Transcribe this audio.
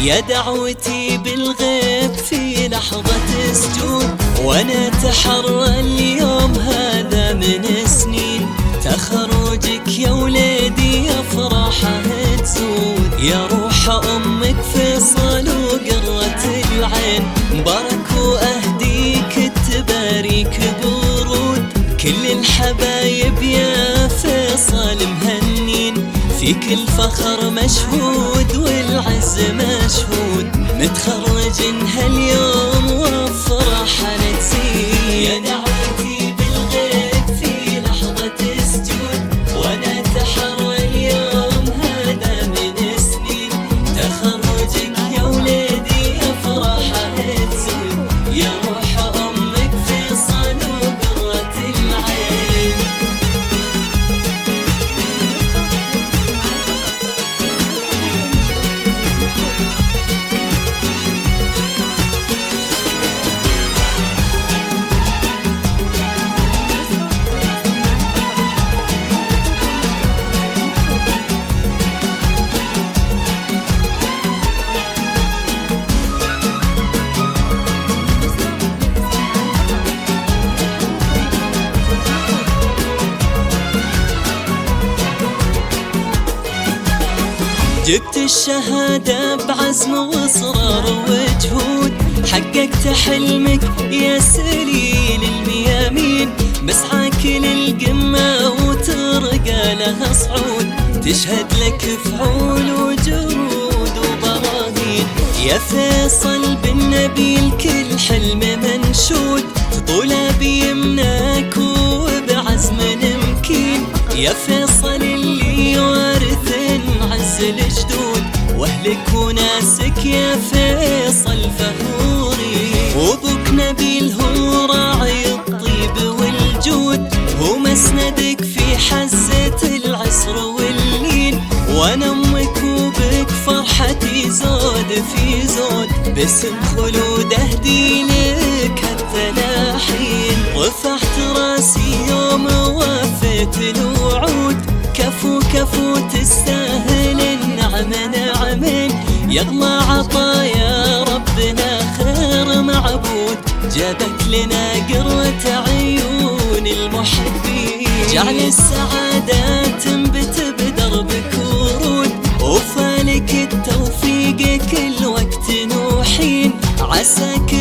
يا دعوتي بالغيب في لحظة سجود، وانا اتحرى اليوم هذا من سنين تخرجك يا وليدي افراحه تزود. يا روح امك فيصل وقرة العين مبارك واهديك التباريك برود. كل الحبايب يا فيصل مهنين فيك الفخر مشهود والعز مشهود. متخرج هاليوم وافراح نتزيد. يا دعوتي بالغيب في لحظة سجود، وانا اتحرى اليوم هذا من سنين تخرجك يا وليدي افراح تزود. يا روح امك فيصل وقرة العين. جبت الشهادة بعزم وإصرار وجهود، حققت حلمك يا سليل الميامين. مسعاك للقمة وترقى لها صعود، تشهد لك فعول وجرود وبراهين. يا فيصل بالنبيل كل حلم منشود، تطول بيمناك وبعزم نمكين. يا فيصل اللي وارث عز الجدود، واهلك وناسك يا فيصل فخوري. وابوك نبيل هو راعي الطيب والجود، هو مسندك في حزة العسر واللين. وانا امك وبك فرحتي زود في زود، باسم خلود اهدي لك هالتلاحين. رفعت راسي يوم وفيت الوعود، كفو كفو تستاهل النعم نعمين. يغلى عطايا ربنا خير معبود، جابك لنا قرة عيون المحبين. جعل السعادة تنبت بدربك ورود، وفالك التوفيق كل وقت نوحين. عساك